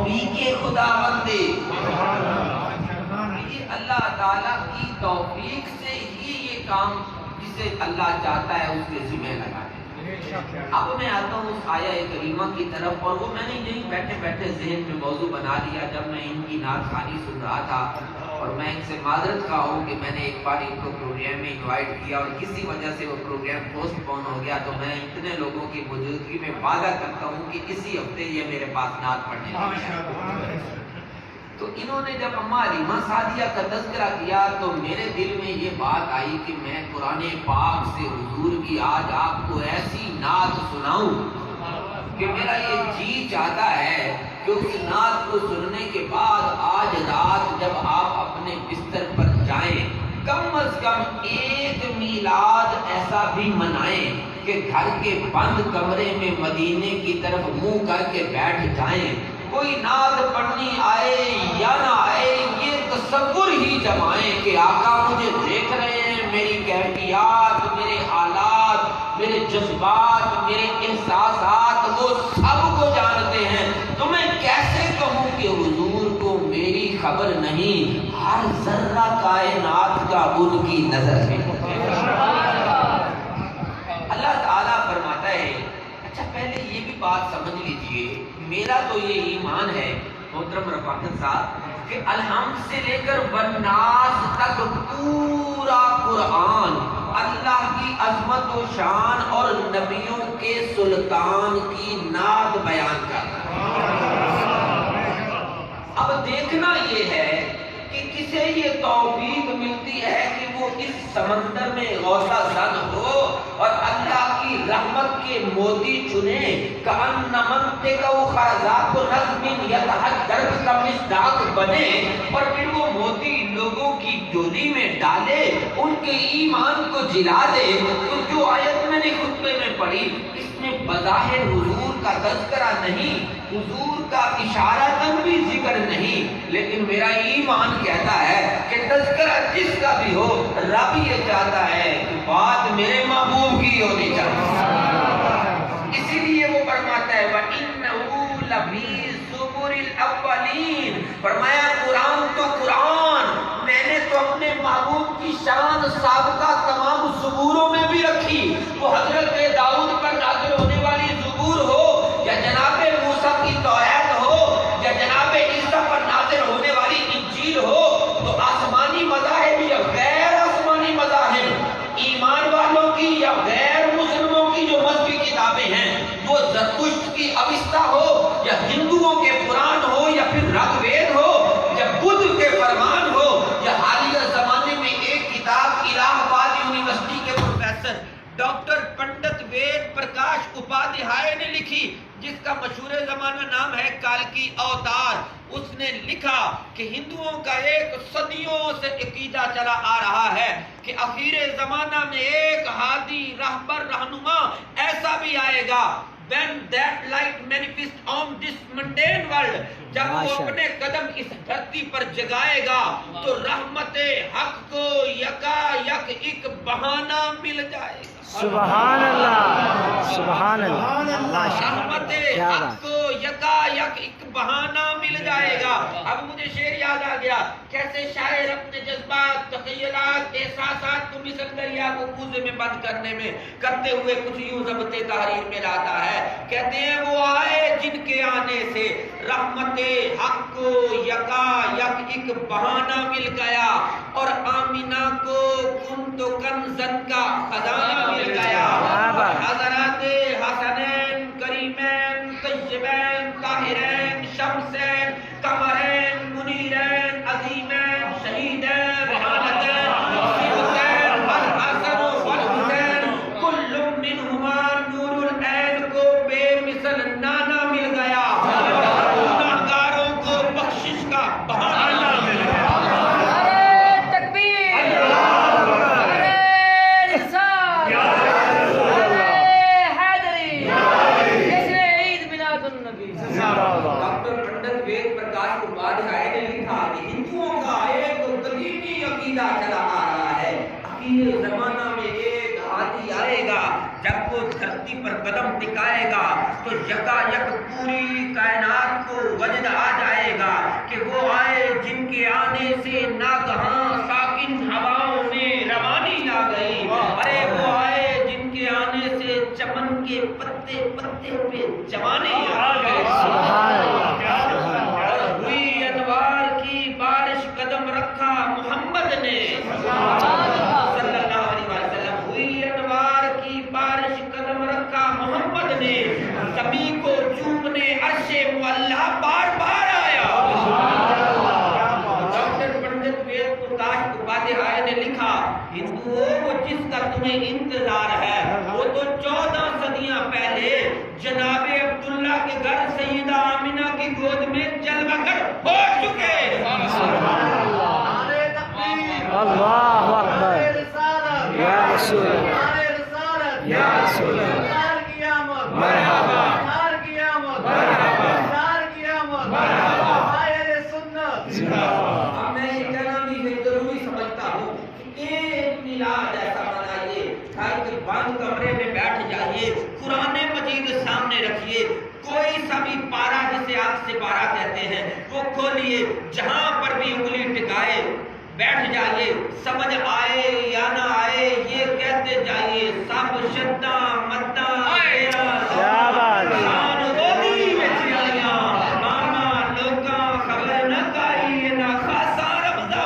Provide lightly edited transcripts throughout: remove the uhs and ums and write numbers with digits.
توفیق خداوند ہے۔ یہ اللہ تعالیٰ کی توفیق سے ہی یہ کام جسے اللہ چاہتا ہے اس کے ذمہ لگا ہے۔ اب میں آتا ہوں اس آیہ کریمہ کی طرف، اور وہ میں نے یہیں بیٹھے بیٹھے ذہن میں موضوع بنا لیا جب میں ان کی نعت خوانی سن رہا تھا، اور میں ان سے معذرت خواہ ہوں کہ میں نے ایک بار ان کو پروگرام میں انوائٹ کیا اور کسی وجہ سے وہ پروگرام پوسٹ پون ہو گیا، تو میں اتنے لوگوں کی موجودگی میں وعدہ کرتا ہوں کہ اسی ہفتے یہ میرے پاس نعت پڑھنے لگے۔ تو انہوں نے جب اماں حلیمہ سعدیہ کا تذکرہ کیا تو میرے دل میں یہ بات آئی کہ میں قرآن پاک سے حضور کی آج آپ کو ایسی نعت سناؤں کہ میرا یہ جی چاہتا ہے کہ اس نعت کو سننے کے بعد آج رات جب آپ اپنے بستر پر جائیں کم از کم ایک میلاد ایسا بھی منائیں کہ گھر کے بند کمرے میں مدینے کی طرف منہ کر کے بیٹھ جائیں، کوئی نعت پڑھنی آئے یا نہ آئے یہ تصور ہی جمائیں کہ آقا مجھے دیکھ رہے ہیں، میری کیفیات، میرے حالات، میرے جذبات، میرے احساسات وہ سب کو جانتے ہیں، تو میں کیسے کہوں کہ حضور کو میری خبر نہیں، ہر ذرہ کائنات کا ان کی نظر ہے۔ اللہ تعالیٰ فرماتا ہے، اچھا پہلے یہ بھی بات سمجھ لیجئے، میرا تو یہ ایمان ہے محترم رفاقت صاحب کہ الحمد سے لے کر والناس تک پورا قرآن اللہ کی عظمت و شان اور نبیوں کے سلطان کی نعت بیان کرتا ہے۔ اب دیکھنا یہ ہے کہ کسے یہ توفیق ملتی ہے کہ وہ اس سمندر میں غوطہ زن ہو اور اللہ کی رحمت کے موتی چنے بنے، اور پھر وہ موتی لوگوں کی جولی میں ڈالے، ان کے ایمان کو جلا دے۔ تو جو آیت میں نے خطبے میں پڑھی اس میں بظاہر حضور کا تذکرہ نہیں، حضور کا اشارتاً بھی ذکر نہیں، لیکن میرا ایمان کہتا ہے کہ تذکرہ جس کا بھی ہو رب یہ چاہتا ہے کہ بات میرے محبوب کی ہونی چاہیے۔ اسی لیے وہ فرماتا ہے وَإِنَّهُ لَفِي زُبُرِ الْأَوَّلِينَ، فرمایا قرآن تو قرآن میں نے تو اپنے محبوب کی شان سابقہ تمام زبوروں میں بھی رکھی، وہ حضرت داؤد پر نازل ہونے والی زبور ہو یا جناب موسیٰ کی توراۃ ہو یا جناب عیسیٰ پر نازل ہونے والی انجیل ہو، تو آسمانی مذاہب یا غیر آسمانی مذاہب، ایمان والوں کی یا غیر مسلموں کی جو مذہبی کتابیں ہیں، وہ زرتشت کی اوستا ہو یا ہندوؤں کے قرآن ہو یا پھر رگ وید ہو یا بدھ کے فرمان ہو یا حالیہ زمانے میں ایک کتاب الہ آباد یونیورسٹی کے پروفیسر ڈاکٹر پنڈت وید پرکاش اپادھیائے نے لکھی جس کا مشہور زمانہ نام ہے کالکی اوتار، اس نے لکھا کہ ہندوؤں کا ایک صدیوں سے عقیدہ چلا آ رہا ہے کہ آخر زمانہ میں ایک ہادی رہبر رہنما ایسا بھی آئے گا when that light manifest on this mundane world، جب وہ اپنے قدم اس دھرتی پر جگائے گا تو رحمت حق کو یکا یک ایک بہانہ مل جائے گا۔ سبحان اللہ، سبحان اللہ، رحمت حق کو یکا یک ایک بہانہ مل جائے گا۔ اب مجھے شعر یاد آ گیا، کیسے شاعر اپنے جذبات، تخیلات، احساسات کو مثل دریا کو کوزے میں بند کرتے ہوئے کچھ یوں ضبط تحریر میں لاتا ہے، کہتے ہیں وہ آئے جن کے آنے سے رحمت حق کو یکا یک ایک بہانہ مل گیا، اور آمینہ کو کنت کنزن کا خزانہ مل گیا، حضرات حسنین کریمین طیبین طاہرین شمسین قمرین منیرین عظیمین شہیدین ریحانتین صفتین والحسن والحسین کل منہما نور العین کو بے مثل نانا مل گیا، گناہگاروں کو بخشش کا بہانہ مل گیا۔ ڈاکٹر پنڈت وید پرکاش اپادھیائے نے لکھا کہ ہندوؤں کا ایک قدیمی عقیدہ چلا آ رہا ہے، آخر زمانہ میں ایک ہادی آئے گا، جب وہ دھرتی پر قدم ٹکائے گا تو یکا یک پوری کائنات کو وجد آ کہ وہ آئے جن کے آنے سے ناگہاں ساکن ہواؤں میں روانی آ گئی، ارے وہ آئے جن کے آنے سے چمن کے پتے پتے پہ جوانی آ گئی، اور ہوئی انوار کی بارش قدم رکھا محمد نے صلی اللہ علیہ وسلم، ہوئی انوار کی بارش قدم رکھا محمد نے، زمین کو چومنے عرش معلیٰ بار بار آیا۔ ڈاکٹر پنڈت وید پرکاش اپادھیائے نے لکھا، ہندوؤں وہ جس کا تمہیں انتظار ہے وہ تو 14 صدیاں پہلے جناب عبداللہ کے گھر سیدہ آمنہ کی گود میں جلوہ گر ہو چکے۔ اللہ اکبر، یا رسول اللہ، یا رسول اللہ، مرحبا میں یہ کہنا بھی ضروری سمجھتا ہوں کہ ایک میلاد ایسا بنائیے کہ بند کمرے میں بیٹھ جائیے، قرآن مجید سامنے رکھیے، کوئی سا بھی پارا جسے آپ سے پارا کہتے ہیں وہ کھولیے، جہاں پر بھی انگلی ٹکائے بیٹھ جائیے، سمجھ آئے یا نہ آئے یہ کہتے جائیے، سب شدہ مدہ تیرا شان روزی میں چیالیاں، ماما لوگاں خبر نہ کائی نہ خاصا رمضہ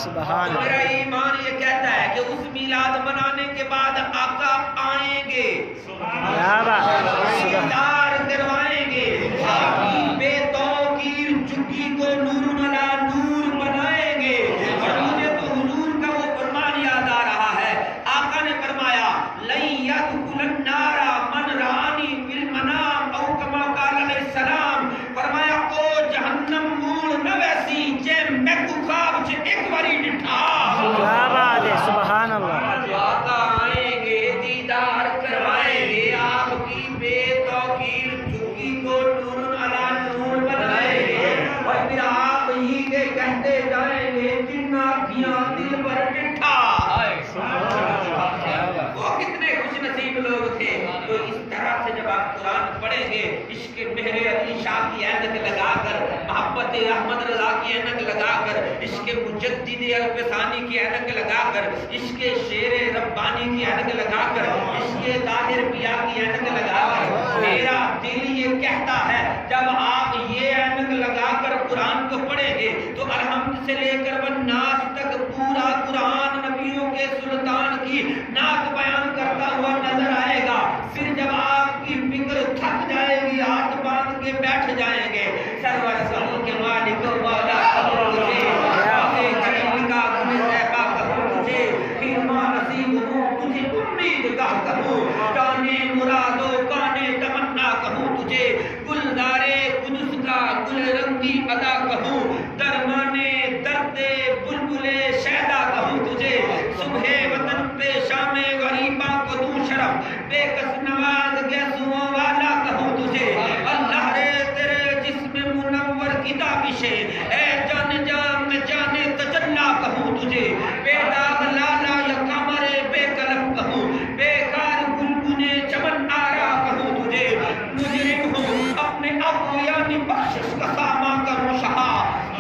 سبحان اللہ۔ میرا ایمان یہ کہتا ہے کہ اس میلاد منانے کے بعد آقا آئیں گے، دیدار کروائیں گے، بے توقیر جھگی کو نور علی نور بنائیں گے، اور مجھے تو حضور کا وہ فرمان یاد آ رہا ہے، آقا نے فرمایا لَن يَدْخُلَ النَّارَ مَنْ رَآنِي فِي الْمَنَامِ او کما قال علیہ السلام، فرمایا او جہنم موڑ نہ ویسی جے میں کو خواب چ ایک باری ڈٹھا۔ کیا بات ہے، سبحان اللہ۔ آقا آئیں گے، دیدار کروائیں گے، آپ کی بے توقیر جھگی کو نور علی نور بنائیں گے، اور پھر آپ ہی کے کہتے جائیں گے جن آنکھیاں دل پر ڈٹھا۔ وہ کتنے خوش نصیب لوگ تھے جو اس طرح سے جب آپ قرآن پڑھیں گے، عشق مہر علی شاہ کی اینک لگا کر، محبت احمد رضا کی اینک لگا کر، عشق مجدد الفسانی کی اینک لگا کر، عشق شیر ربانی کی اینک لگا کر، عشق طاہر پیا کی اینک لگا کر، میرا دل یہ کہتا ہے جب آپ یہ اینک لگا کر قرآن کو پڑھیں گے تو الحمد سے لے کر والناس تک پورا قرآن نبیوں کے سلطان کی نعت بیان کرتا ہوا نظر آئے گا۔ پھر جب آپ کی فکر تھک جائے گی، ہاتھ باندھ کے بیٹھ جائیں گے، سرور سہوں کے مالک و مولا کہوں تجھے، آقے کریم کا تمہیں صحبہ کہوں تجھے، خیمہ نصیب ہوں تجھے امید گاہ کہوں، کانے مراد و کانے تمنا کہوں تجھے، گلزارے قدس کا گل رنگی ادا کہوں، درمانے درد بلبل شیدا کہوں تجھے، صبح وطن پہ شام غریباں کو دوں شرف، بے کس نواز گیسوں والا کہوں تجھے، اللہ رے تیرے جسم منور کی تابش ہے، اے جان جان جانے تجلا کہوں تجھے، بے داغ لالا یا قمر بے قلم کہوں، بے کار گلگنے چمن آرا کہوں تجھے، مجرم ہوں اپنے عفو یعنی بخشش کا ساما کروں شہا،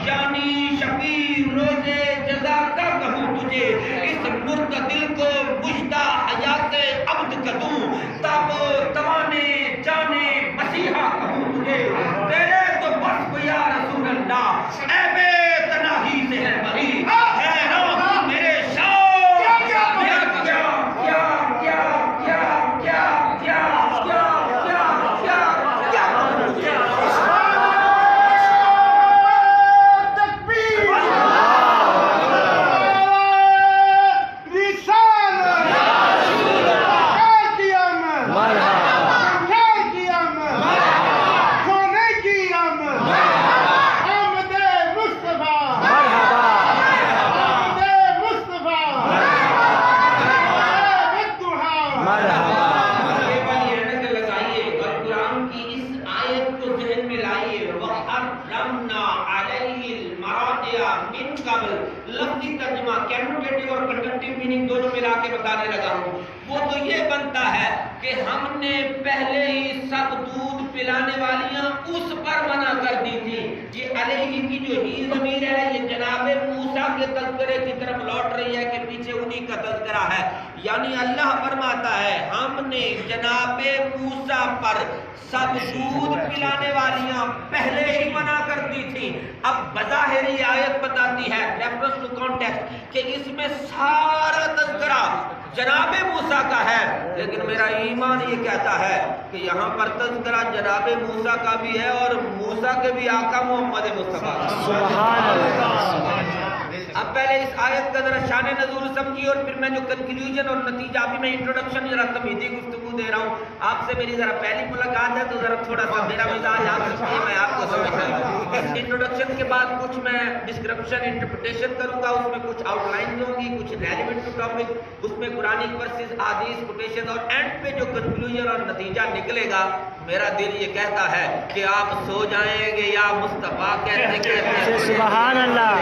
یعنی شفیع روزے جزا کا کہوں تجھے، اس مرد دل کو مجدہ حیات عبد کدوں، تاب و توانے جانے مسیحا کہوں تجھے، تیرے تو بس یا رسول اللہ، اے بے تناہی سے ہے بری، حیران میرے شاہ، کیا کیا کیا کیا کیا کیا کیا کیا کیا کیا کیا لفظی ترجمہ کینوٹیٹو اور کنڈکٹیو میننگ دونوں ملا کے بتانے لگا ہوں، وہ تو یہ بنتا ہے کہ ہم نے پہلے ہی سب دودھ پلانے والیاں اس پر منع والا ہے. یعنی اللہ فرماتا ہے ہم نے جناب موسیٰ پر سب دودھ پلانے والیاں پہلے ہی منع کر دی تھی. اب بظاہر یہ آیت بتاتی ہے ریفرنس ٹو کانٹیکسٹ کہ اس میں سارا تذکرہ جناب موسیٰ کا ہے، لیکن میرا ایمان یہ کہتا ہے کہ یہاں پر تذکرہ جناب موسیٰ کا بھی ہے اور موسیٰ کے بھی آقا محمد مصطفیٰ. سبحان اللہ. اب پہلے اس آیت کا ذرا شان نزول سمجھیے اور پھر میں جو کنکلوژن اور نتیجہ ابھی میں انٹروڈکشن ذرا تمہیدی گفتگو دے رہا ہوں. آپ سے میری ذرا پہلی ملاقات ہے تو ذرا تھوڑا سا میرا مزاج آپ سمجھیے، میں آپ کو سمجھاؤں. انٹروڈکشن کے بعد کچھ میں ڈسکرپشن انٹرپریٹیشن کروں گا، اس میں کچھ آؤٹ لائن دوں گی، کچھ ریلیونٹ ٹو ٹاپک، اس میں قرآنک ورسز، حدیث، کوٹیشن، اور اینڈ پہ جو کنکلوژن اور نتیجہ نکلے گا میرا دل یہ کہتا ہے کہ آپ سو جائیں گے یا مصطفیٰ کہتے کہتے. سبحان اللہ.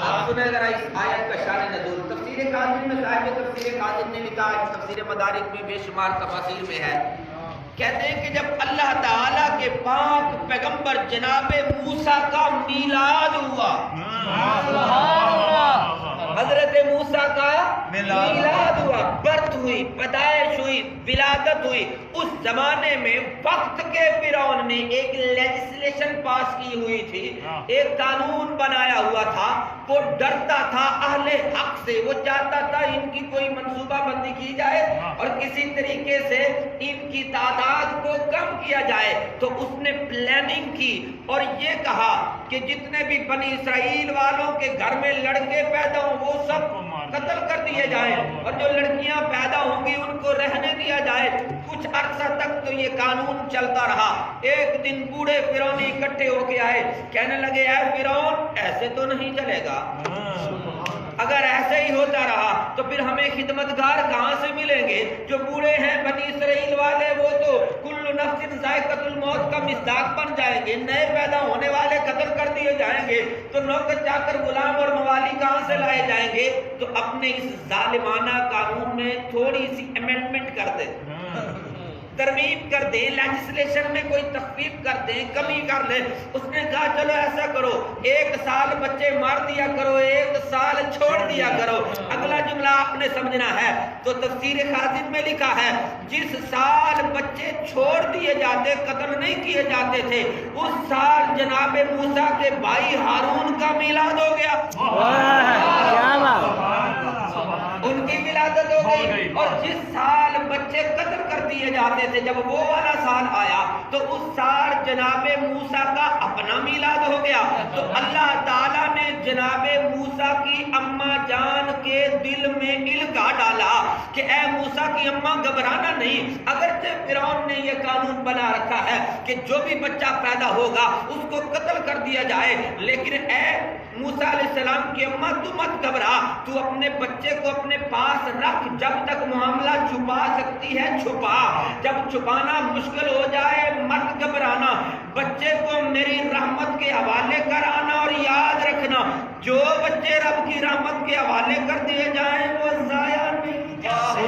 آپ سنیں ذرا اس آیت کا شان نزول. تفسیر کاظم میں صاحب تفسیر کاظم نے لکھا ہے، تفسیر مدارک میں بے شمار تفاسیر میں ہے، کہتے ہیں کہ جب اللہ تعالیٰ کے پاک پیغمبر جناب موسیٰ کا میلاد ہوا، حضرت موسیٰ کا میلاد ہوا، برتھ ہوئی، پیدائش ہوئی، ولادت ہوئی، اس زمانے میں وقت کے فرعون نے ایک لیجسلیشن پاس کی ہوئی تھی، ایک قانون بنایا ہوا تھا. وہ ڈرتا تھا اہل حق سے، وہ چاہتا تھا ان کی کوئی منصوبہ بندی کی جائے اور کسی طریقے سے ان کی تعداد کو کم کیا جائے. تو اس نے پلاننگ کی اور یہ کہا کہ جتنے بھی بنی اسرائیل والوں کے گھر میں لڑکے پیدا ہوں وہ سب قتل کر دیے جائیں اور جو لڑکیاں پیدا ہوں گی ان کو رہنے دیا جائے. کچھ عرصہ تک تو یہ قانون چلتا رہا. ایک دن بوڑھے فرعون اکٹھے ہو کے آئے، کہنے لگے اے فرعون ایسے تو نہیں چلے گا، اگر ایسے ہی ہوتا رہا تو پھر ہمیں خدمتگار کہاں سے ملیں گے؟ جو بوڑھے ہیں بنی اسرائیل والے وہ تو کل نفس ذائقۃ الموت کا مصداق بن جائیں گے، نئے پیدا ہونے والے قتل کر دیے جائیں گے، تو نوکر چاکر غلام اور موالی کہاں سے لائے جائیں گے؟ تو اپنے اس ظالمانہ قانون میں تھوڑی سی امینڈمنٹ کر دیں، ترمیم کر دیں، لیجسلیشن میں کوئی تخفیف کر دیں، کمی کر لیں. اس نے کہا چلو ایسا کرو، 1 سال بچے مار دیا کرو، 1 سال چھوڑ دیا کرو. اگلا جملہ آپ نے سمجھنا ہے. تو تفسیر کاظم میں لکھا ہے جس سال بچے چھوڑ دیے جاتے، قتل نہیں کیے جاتے تھے، اس سال جناب موسیٰ کے بھائی ہارون کا میلاد ہو گیا، ان کی ولادت ہو گئی. اور جس سال بچے قتل کر دیے جاتے تھے، جب وہ والا سال آیا تو اس سال جناب موسیٰ کا اپنا میلاد ہو گیا. تو اللہ تعالیٰ نے جناب موسیٰ کی اماں جان کے دل میں الگا ڈالا کہ اے موسیٰ کی اماں گھبرانا نہیں. اگرچہ فرعون نے یہ قانون بنا رکھا ہے کہ جو بھی بچہ پیدا ہوگا اس کو قتل کر دیا جائے، لیکن اے موسیٰ علیہ السلام کی اماں تو مت گھبرا، تو اپنے بچے کو اپنے پاس رکھ، جب تک معاملہ چھپا سکتی ہے چھپا، جب چھپانا مشکل ہو جائے مت گھبرانا، بچے کو میری رحمت کے حوالے کرانا. اور یاد رکھنا جو بچے رب کی رحمت کے حوالے کر دیے جائیں وہ ضائع نہیں جاتے.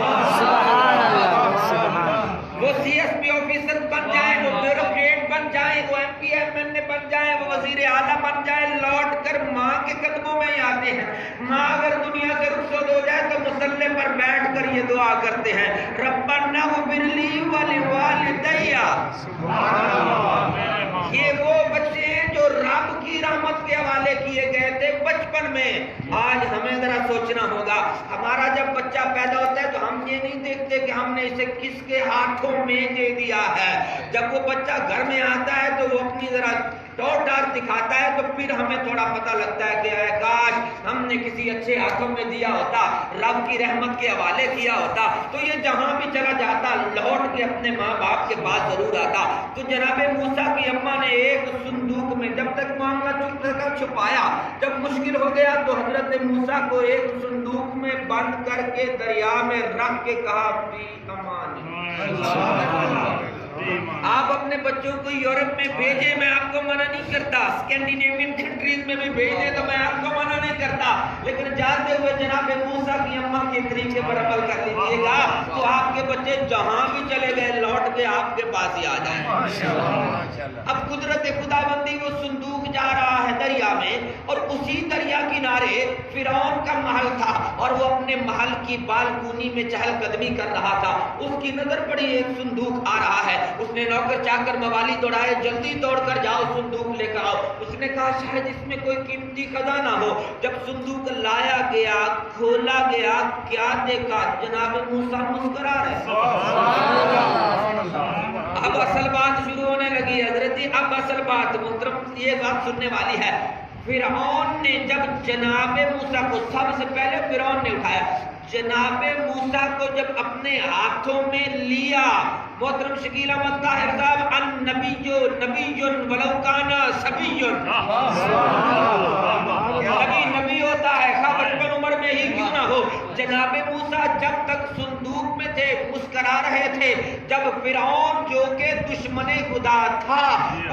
وہ سی ایس پی آفیسر بن جائیں، وہ بیوروکریٹ بن جائیں، وہ ایم پی ایم این اے بن جائیں، وہ وزیر اعلیٰ بن جائیں، لوٹ کر ماں کے قدموں میں ہی آتے ہیں. ماں اگر دنیا سے رخصت ہو جائے تو مصلی پر بیٹھ کر یہ دعا کرتے ہیں ربنا اغفر لی ولوالدی. یہ وہ بچے ہیں جو رب کی رحمت کے حوالے کیے گئے تھے بچپن میں. آج ہمیں ذرا سوچنا ہوگا، ہمارا جب بچہ پیدا ہوتا ہے تو ہم یہ نہیں دیکھتے کہ ہم نے اسے کس کے ہاتھوں میں دے دیا ہے. جب وہ بچہ گھر میں آتا ہے تو وہ اپنی ذرا ٹور ڈار دکھاتا ہے تو پھر ہمیں تھوڑا پتہ لگتا ہے کہ اے کاش ہم نے کسی اچھے ہاتھوں میں دیا ہوتا، رب کی رحمت کے حوالے کیا ہوتا تو یہ جہاں بھی چلا جاتا لوٹ کے اپنے ماں باپ کے پاس ضرور آتا. تو جناب موسیٰ کی اماں نے ایک صندوق میں جب تک معاملہ چپ کر چھپایا، جب مشکل ہو گیا تو حضرت موسیٰ کو ایک صندوق میں بند کر کے دریا میں رکھ کے کہا فی امان. آپ اپنے بچوں کو یورپ میں بھیجیں، میں آپ کو منع نہیں کرتا، اسکینڈینیوین کنٹریز میں بھی بھیجیں تو میں آپ کو منع نہیں کرتا، لیکن جاتے ہوئے جناب موسیٰ کی اماں کے طریقے پر عمل کر لیجیے گا تو آپ کے بچے جہاں بھی چلے گئے لوٹ کے آپ کے پاس ہی آ جائیں. اب قدرت خدا بندی وہ صندوق جا رہا ہے دریا میں، اور اسی دریا کنارے فرعون کا محل تھا، اور وہ اپنے محل کی بالکونی میں چہل قدمی کر رہا تھا۔ اس کی نظر پڑی ایک صندوق آ رہا ہے، اس نے نوکر چاکر موالے دوڑائے، جلدی دوڑ کر جاؤ صندوق لے کر آؤ۔ اس نے کہا شاید اس میں کوئی قیمتی خزانہ ہو۔ جب صندوق لایا گیا، کھولا گیا، کیا دیکھا؟ جناب موسیٰ مسکرا رہے۔ اب اصل بات شروع ہونے لگی حضرت جی، اب اصل بات محترم یہ بات سننے والی ہے۔ فرعون نے جب جناب موسیٰ کو، سب سے پہلے فرعون نے اٹھایا، جناب موسیٰ کو جب اپنے ہاتھوں میں لیا، محترم شکیل احمد طاہر صاحب، النبی نبی ولو کان صبی، نبی نبی ہوتا ہے خواہ بچپن عمر میں ہی کیوں نہ ہو۔ جناب موسیٰ جب تک صندوق میں تھے مسکرا رہے تھے، جب فرعون جو کہ دشمن خدا تھا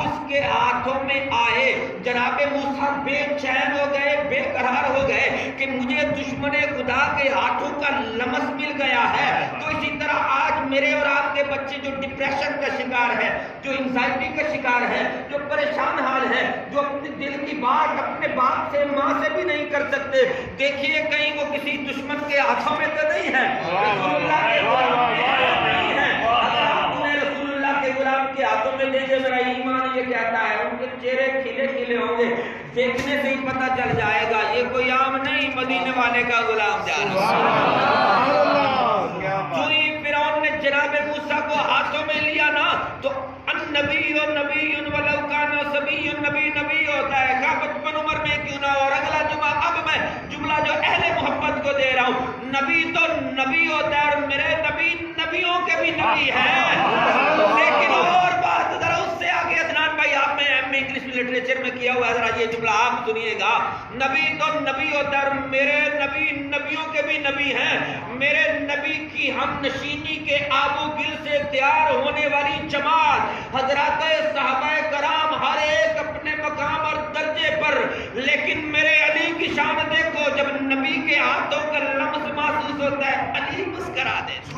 اس کے ہاتھوں میں آئے، جناب موسیٰ بے چین ہو گئے، بے قرار ہو گئے کہ مجھے دشمن خدا کے ہاتھوں کا لمس مل گیا ہے۔ تو اسی طرح آج میرے اور آپ کے بچے جو ڈپریشن کا شکار ہے، جو انزائٹی کا شکار ہے، جو پریشان حال ہے، جو اپنے دل کی بات اپنے باپ سے ماں سے بھی نہیں کر سکتے، دیکھیے کہیں وہ کسی دشمن کے ہاتھوں میں تو نہیں ہے، رسول اللہ کے غلام نہیں ہے۔ اگر آپ انہیں رسول اللہ کے غلام کے ہاتھوں میں دیں گے، میرا ایمان یہ کہتا ہے ان کے چہرے کھلے کھلے ہوں گے، دیکھنے سے ہی پتہ چل جائے گا یہ کوئی عام نہیں، مدینے والے کا غلام جا رہا ہے۔ فرعون نے جناب موسیٰ کو ہاتھوں میں لیا نا، تو النبی نبی ولو کان صبی، نبی نبی ہوتا ہے خواہ بچپن عمر میں کیوں نہ ہو۔ اور اگلا جملہ اب میں جملہ جو اہل محبت کو دے رہا ہوں، نبی تو نبی ہوتا ہے، اور میرے نبی نبیوں کے بھی نبی ہیں۔ لیکن اور بات ذرا اس سے آگے، عدنان بھائی آپ نے ایم اے انگلش لٹریچر میں کیا ہوا ہے، ذرا یہ جملہ آپ سنیے گا، نبی تو نبی ہوتا ہے، اور میرے نبی نبیوں کے بھی نبی ہیں۔ میرے نبی کی ہم نشینی کے آب و گل سے تیار ہونے والی جماعت، حضرات صحابہ کرام ہر ایک اپنے مقام اور درجے پر، لیکن میرے علی کی شان دیکھو، جب نبی کے ہاتھوں کا لمس محسوس ہوتا ہے علی مسکرا دیتے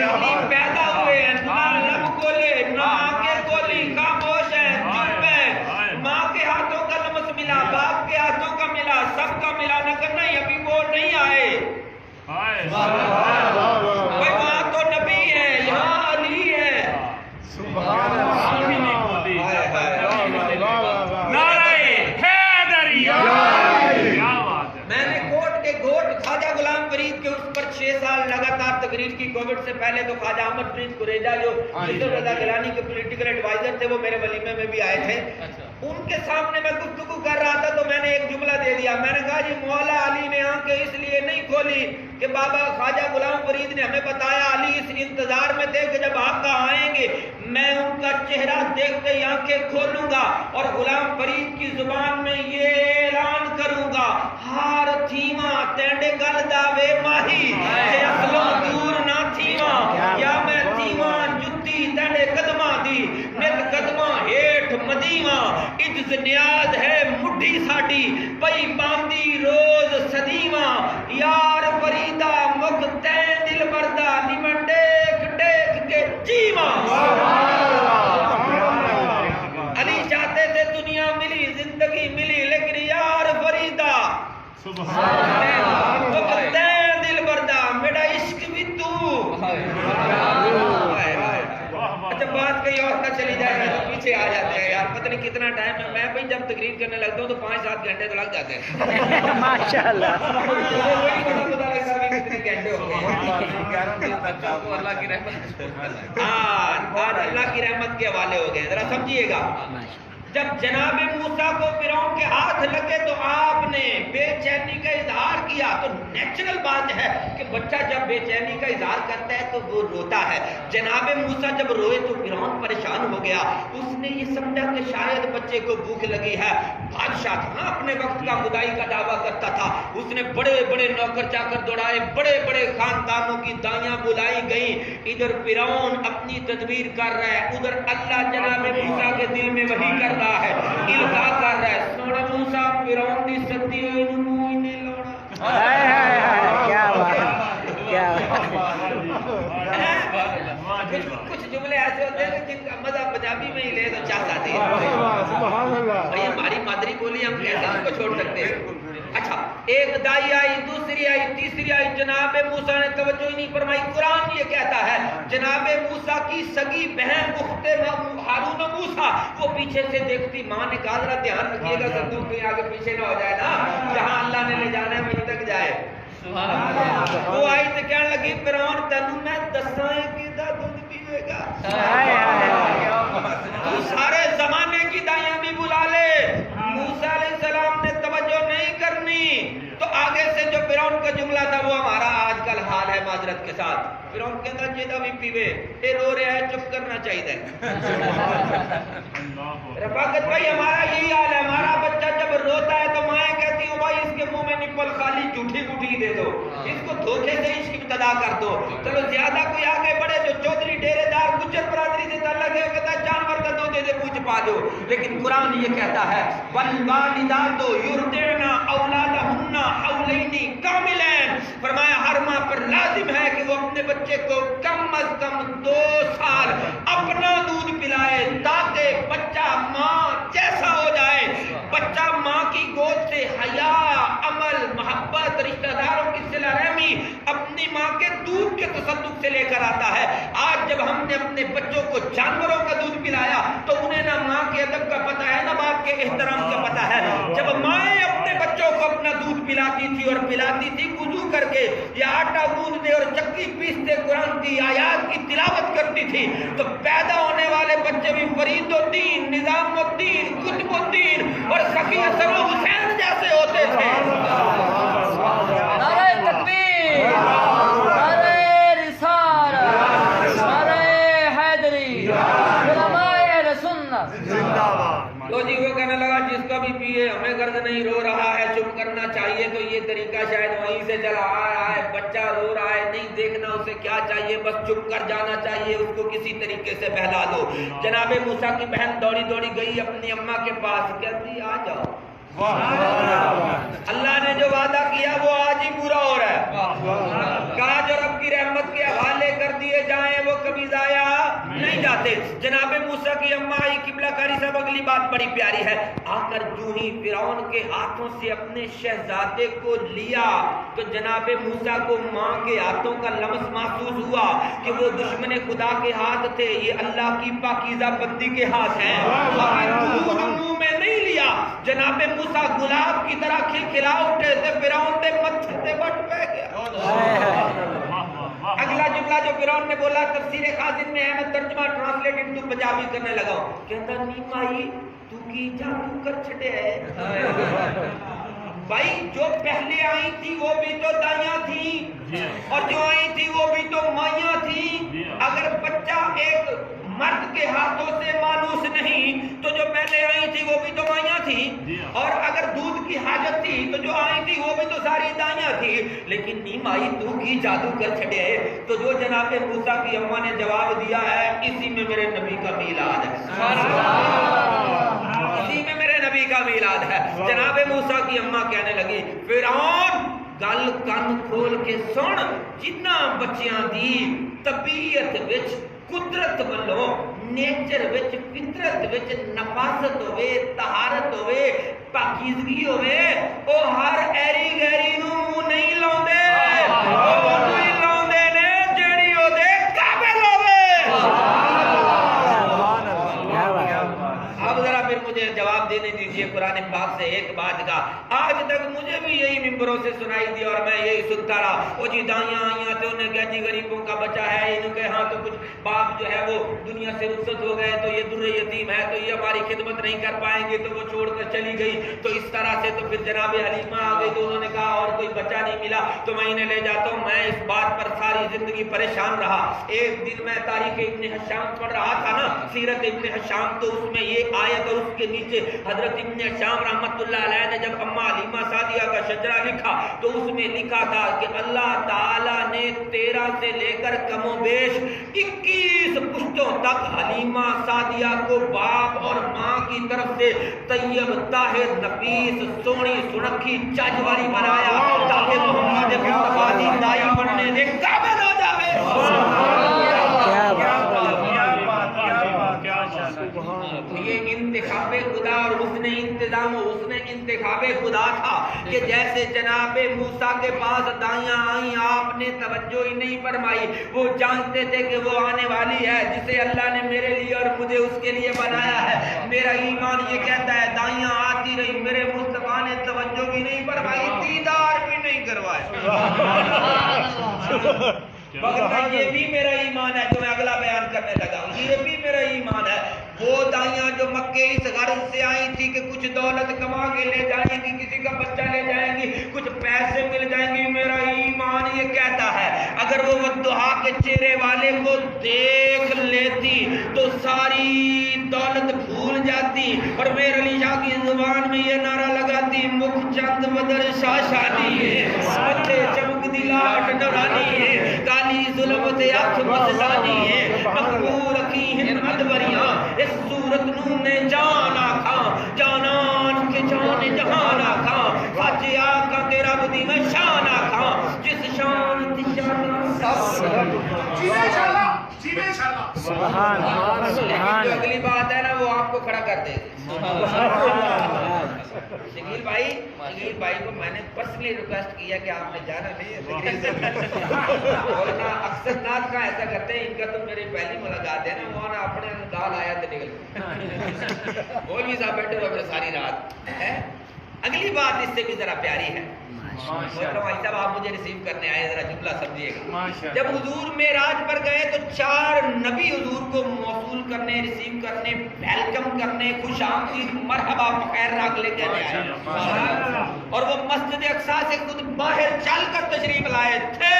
علی پیدا ہوئے ہیں، نہ لب کھولے نہ آنکھیں کھولی، خاموش ہیں، چپ ہیں، ماں کے ہاتھوں کا لمس ملا، باپ کے ہاتھوں کا ملا، سب کا ملا، نہ کہ نہیں ابھی وہ نہیں آئے، وہاں تو نبی ہے، یہاں علی ہے۔ میں نے کوٹ کے گوٹ خواجہ غلام فرید کے اس پر 6 سال لگاتار تقریر کی، کووڈ سے پہلے تو خواجہ احمد فرید قریجہ جو یوسف رضا گیلانی کے پولیٹیکل ایڈوائزر تھے وہ میرے ولیمے میں بھی آئے تھے، ان کے سامنے میں گفتگو کر رہا تھا تو میں نے ایک جملہ دے دیا، میں نے کہا جی مولا علی نے آنکھیں اس لیے نہیں کھولی کہ بابا خواجہ غلام فرید نے ہمیں بتایا علی اس انتظار میں تھے کہ جب آقا آئیں گے میں ان کا چہرہ دیکھتے ہی آنکھیں کھولوں گا اور غلام فرید کی زبان میں یہ اعلان کروں گا، ہار تھیما تینڈے گل داوے ماہی کہ اصلوں دور نہ تھیما، یا میں تھیما جتی تینڈے قدمہ دی نت قدمہ ہیٹ مدیما، عجز نیاز ہے مٹھی ساڈی پئی باندی روز صدیما، یار فریدہ مکھ تین دل بردہ نیمن ڈیکھ ڈیکھ کے جیما۔ علی چاہتے تھے دنیا ملی زندگی ملی لیکن یار فریدہ مکھ تین دل بردہ میرا عشق بھی تو۔ اچھا بات کہیں اور نہ چلی جائے گا تو پیچھے آ جاتے ہیں یار، پتہ نہیں کتنا ٹائم ہے، میں بھائی جب تقریر کرنے لگتا ہوں تو 5-7 گھنٹے تو لگ جاتے ہیں ماشاءاللہ۔ کتنے گھنٹے ہو گئے اللہ کی رحمت، ہاں آج اللہ کی رحمت کے حوالے ہو گئے، ذرا سمجھیے گا۔ جب جناب موسیٰ کو فرعون کے ہاتھ لگے تو آپ نے بے چینی کا اظہار کیا، تو نیچرل بات ہے کہ بچہ جب بے چینی کا اظہار کرتا ہے تو وہ روتا ہے۔ جناب موسیٰ جب روئے تو فرعون پریشان ہو گیا، اس نے یہ سمجھا کہ شاید بچے کو بھوک لگی ہے۔ بادشاہ تھا اپنے وقت کا خدائی کا دعویٰ کرتا تھا، اس نے بڑے بڑے نوکر چاکر دوڑائے، بڑے بڑے خاندانوں کی دائیاں بلائی گئیں، ادھر فرعون اپنی تدبیر کر رہا ہے، ادھر اللہ جناب موسیٰ کے دل میں وحی کر رہا ہے، القا کر رہا ہے، سوڑا موسیٰ فرعون دی سدی ہوئی نمو نے لوڑا۔ کیا بات، کیا کچھ جملے ایسے ہوتے ہیں جن کا مزہ پنجابی میں ہی لے تو چاہتا ہے بھائی ہماری مادری بولی ہم کیسے اس کو چھوڑ سکتے ہیں. اچھا ایک دائی آئی, دوسری آئی, تیسری آئی, جناب موسیٰ نے توجہ ہی نہیں فرمائی. قرآن یہ کہتا ہے جناب موسیٰ کی سگی بہن اخت ہارون و موسیٰ وہ پیچھے سے دیکھتی, ماں نے کہا ذرا دھیان رکھیے گا صندوق کہیں آگے پیچھے نہ ہو جائے نا, جہاں اللہ نے لے جانا ہے وہیں تک جائے. وہ آئی تو کہنے لگی فرعون تینوں میں دساں کہ دودھ پیوے گا, تو سارے زمانے کی دائیاں بھی بلا لے. موسیٰ علیہ السلام نے توجہ نہیں کرنی تو آگے سے جو فرعون کا جملہ تھا وہ ہمارا آج کل حال ہے معذرت کے ساتھ. فرعون کہتا جیدہ بھی پیوے اے رو رہا ہے چپ کرنا چاہیے. رفاقت بھائی ہمارا یہی حال ہے, ہمارا بچہ جب روتا ہے تو مائیں کہتی ہوں بھائی اس کے منہ میں نپل خالی جھوٹی گٹھی دے دو, اس کو دھوکے سے اس کی ابتدا کر دو. چلو زیادہ کوئی آگے بڑھے جو چودھری ڈیرے دار گجر برادری سے تعلق ہے, کہتا ہے جانور کا دودھ دے دے پوچھ پا دو. لیکن قرآن یہ کہتا ہے والوالدات یرضعن اولادہن حولین کاملین, فرمایا ہر ماں پر لازم ہے کہ وہ اپنے بچے کو کم از کم 2 سال اپنا دودھ پلائے تاکہ بچہ ماں جیسا ہو جائے. بچہ ماں کی گود سے حیا, عمل, محبت, رشتہ داروں کی صلہ رحمی اپنی ماں کے دودھ کے تصدق سے لے کر آتا ہے. آج جب ہم نے اپنے بچوں کو جانوروں کا دودھ پلایا تو انہیں نہ ماں کے ادب کا پتہ ہے نہ باپ کے احترام کا پتہ ہے. جب مائیں اپنے بچوں کو اپنا دودھ پلاتی تھی اور پلاتی تھی وضو کر کے یا آٹا گوندتے اور چکی پیستے قرآن کی آیات کی تلاوت کرتی تھی تو پیدا ہونے والے بچے بھی فرید الدین, نظام الدین, قطب الدین اور سخی حسن و حسین جیسے ہوتے تھے. نعرہ تکبیر, نعرہ رسالت, نعرہ حیدری, علماء اہل سنت. تو جی وہ کہنے لگا جس کا بھی پیے ہمیں غرض نہیں, رو رہا ہے چپ کرنا چاہیے. تو یہ طریقہ شاید وہیں سے چلا آ رہا ہے, بچہ رو رہا ہے نہیں دیکھنا اسے کیا چاہیے, بس چپ کر جانا چاہیے, اس کو کسی طریقے سے بہلا دو. جناب موسیٰ کی بہن دوڑی دوڑی گئی اپنی اماں کے پاس, کہتی آ جاؤ. اللہ نے جو وعدہ کیا وہ آج ہی پورا ہو رہا ہے. کہا جو رب کی رحمت کے حوالے کر دیے جائیں وہ کبھی ضائع نہیں جاتے. جناب موسیٰ کی اماں آئی, قبلہ کاری صاحب اگلی بات بڑی پیاری ہے. آ کر جو ہی فرعون کے ہاتھوں سے اپنے شہزادے کو لیا تو جناب موسیٰ کو ماں کے ہاتھوں کا لمس محسوس ہوا کہ وہ دشمن خدا کے ہاتھ تھے, یہ اللہ کی پاکیزہ بندی کے ہاتھ ہیں. دودھ منہ میں نہیں لیا, جناب موسیٰ گلاب کی طرح کھلکھلا اٹھے تھے, فرعون دے متھے تے بٹ پہ گیا. اگلا جملہ جو فرعون نے بولا تفسیر خازن میں ہے, میں ترجمہ ٹرانسلیٹ انٹو پنجابی کرنے لگا ہوں. کہتا نی مائی تو کی جادو کر چھڑے ہے. بھائی جو پہلے آئی تھی وہ بھی تو دائیاں تھیں اور جو آئی تھی وہ بھی تو مائیاں تھیں. اگر بچہ ایک مرد کے ہاتھوں سے مانوس نہیں تو جو پہلے آئی تھی وہ بھی تو مائیاں تھیں, اور اگر دودھ کی حاجت تھی تو جو آئی تھی وہ بھی تو ساری دائیاں تھی. لیکن نی مائی تو کی جادو کر چھڑے. تو جو جناب موسیٰ کی اماں نے جواب دیا ہے اسی میں میرے نبی کا میلاد ہے, اسی میں میرے نبی کا میلاد ہے. جناب موسیٰ کی اماں کہنے لگی فرعون گل کن کھول کے سن, جنہ بچیاں دی طبیعت وچ قدرت والوں نیچر وچ فطرت وچ نفاست ہوئے, طہارت ہوئے, پاکیزگی ہوئے, او ہر ایری گیری نو منہ نہیں لاؤندے, او نہیں لاؤندے نے جیڑی او دے قابل ہوئے. اب ذرا پھر مجھے جواب دینے دیجئے قرآن پاک سے ایک بات کا. آج تک مجھے بھی یہی ممبروں سے سنائی دی اور میں یہی سنتا رہا, وہ جی دائیاں آئیاں تو انہیں کہا جی غریبوں کا بچہ ہے, انہوں کہ ہاں تو کچھ باپ جو ہے وہ دنیا سے رخصت ہو گئے تو یہ در یتیم ہے تو یہ ہماری خدمت نہیں کر پائیں گے تو وہ چھوڑ کر چلی گئی. تو اس طرح سے تو پھر جناب حلیمہ آ گئی تو انہوں نے کہا اور کوئی بچہ نہیں ملا تو میں انہیں لے جاتا ہوں. میں اس بات پر ساری زندگی پریشان رہا. ایک دن میں تاریخ ابن حشام پڑھ رہا تھا نا, سیرت ابن حشام, تو اس میں یہ آیت اور اس کے نیچے حضرت ابن حشام رحمت اللہ علیہ نے جب اماں حلیمہ سعدیہ کا شجرہ لکھا تو اس میں لکھا تھا کہ اللہ تعالیٰ نے 13 سے لے کر کم و بیش 21 پشتوں تک حلیمہ سعدیہ کو باپ اور ماں کی طرف سے طیب, طاہر, نفیس, سونی, سنکھی, چج والی بنایا تاکہ محمد مصطفیٰ دی دائی بننے دے قابل ہو جاوے. السلام اس نے انتخاب خدا تھا کہ جیسے جناب موسیٰ کے پاس دائیاں آئیں آپ نے توجہ ہی نہیں فرمائی. وہ جانتے تھے کہ وہ آنے والی ہے جسے اللہ نے میرے لیے اور مجھے اس کے لیے بنایا ہے. میرا ایمان یہ کہتا ہے دائیاں آتی رہی, میرے مصطفیٰ نے توجہ بھی نہیں فرمائی, دیدار بھی نہیں کروائے. مگر یہ بھی میرا ایمان ہے جو میں اگلا بیان کرنے لگا ہوں, یہ بھی میرا ایمان ہے. وہ دائیاں جو مکے اس غرض سے آئی تھی کہ کچھ دولت کما کے لے جائیں گی, کسی کا بچہ لے جائیں گی, کچھ پیسے مل جائیں گی, میرا ایمان یہ کہتا ہے اگر وہ ودہا کے چہرے والے کو دیکھ لیتی تو ساری دولت بھول جاتی اور میر علی شاہ کی زبان میں یہ نعرہ لگاتی, مکھ چند بدر شاشانی ہے, متھے چمک دی لاٹ نورانی ہے, کالی ظلم سے آنکھ مسلانی ہے, مقبول کی ہند ادوریاں اس صورت نو نے جان آکھاں, جانان کے جان جہان آکھاں, خاجے آقا تیرا بدی میں شان آکھاں, جس شان تی شان سبحان لیکن جو اگلی بات ہے نا وہ آپ کو کھڑا کر دے. شکیل بھائی کو میں نے پرسنلی ریکویسٹ کیا کہ آپ نے جانا نہیں ہے, اور اکثر نعت کا ایسا کرتے ہیں, ان کا تو میری پہلی ملاقات ہے نا, وہاں اپنے دال آیا تو نکل مولوی صاحب بیٹھے رہو پھر ساری رات ہے. اگلی بات اس سے بھی ذرا پیاری ہے. صاحب آپ مجھے ریسیو کرنے آئے, ذرا جملہ سمجھیے گا. جب حضور معراج پر گئے تو 4 نبی حضور کو موصول کرنے, ریسیو کرنے, ویلکم کرنے, خوش آمدید مرحبا بخیر راک لے کے آئے, اور وہ مسجد اقصی سے خود باہر چل کر تشریف لائے تھے.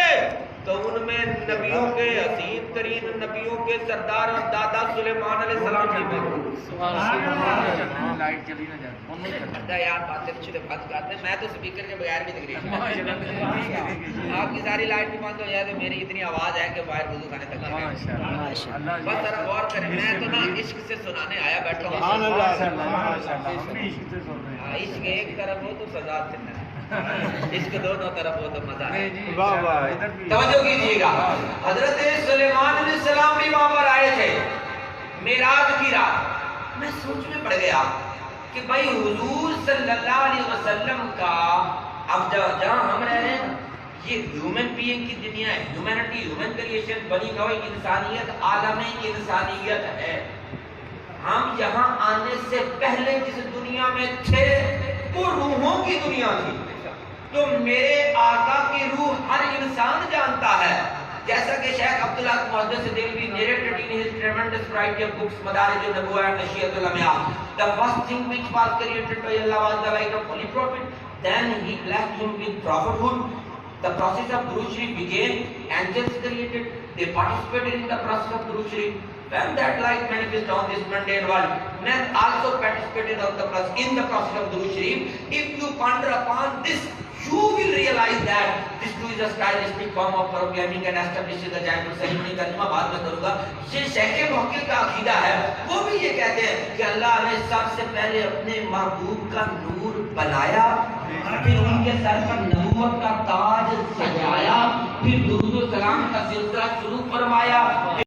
تو ان میں نبیوں کے حسین ترین نبیوں کے سردار اور دادا سلیمان علیہ السلام بھی موجود. لائٹ چلی نہ جاتی یار باتیں اچھی بات کرتے ہیں, میں تو اسپیکر کے بغیر بھی تقریر آپ کی ساری لائٹ بھی بند ہو جائے تو میری اتنی آواز ہے کہ باہر وضو خانے تک بس ذرا غور کریں. میں تو نا عشق سے سنانے آیا بیٹھا ہوں. عشق ایک طرف ہو تو سزا دینا ہے, عشق دونوں طرف ہو تو مزہ ہے. توجہ کیجیے گا, حضرت سلیمان علیہ السلام بھی وہاں پر آئے تھے معراج کی رات. میں سوچ میں پڑ گیا کہ بھائی حضور صلی اللہ علیہ وسلم کا اب جہاں ہم رہ رہے ہیں یہ ہیومن بینگ کی دنیا ہے, ہیومینٹی, ہیومن کریشن, بنی نوع انسانیت, عالم انسانیت ہے. ہم یہاں آنے سے پہلے جس دنیا میں تھے وہ روحوں کی دنیا تھی. تو میرے آقا کی روح ہر انسان جانتا ہے, جیسا کہ شیخ عبداللہ محدث Dehlavi narrated in his tremendous variety of books, Madarij an-Nubuwwah and Nashihat al-Anbiya. The first thing which was created by Allah was the light of Holy Prophet. Then he blessed him with prophethood. The process of Durood Sharif began. Angels created. They participated in the process of Durood Sharif. When that light manifested on this mundane world, men also participated in the process of Durood Sharif. If you ponder upon this, you will realize that this too is a stylistic form of proclaiming and establishing the giant ceremony. کلمہ بعد میں کروں گا. یہ شیخ محقق کا عقیدہ ہے, وہ بھی یہ کہتے ہیں کہ اللہ نے سب سے پہلے اپنے محبوب کا نور بنایا, پھر ان کے سر پر نبوت کا تاج سجایا, پھر درود و سلام کا سلسلہ شروع فرمایا.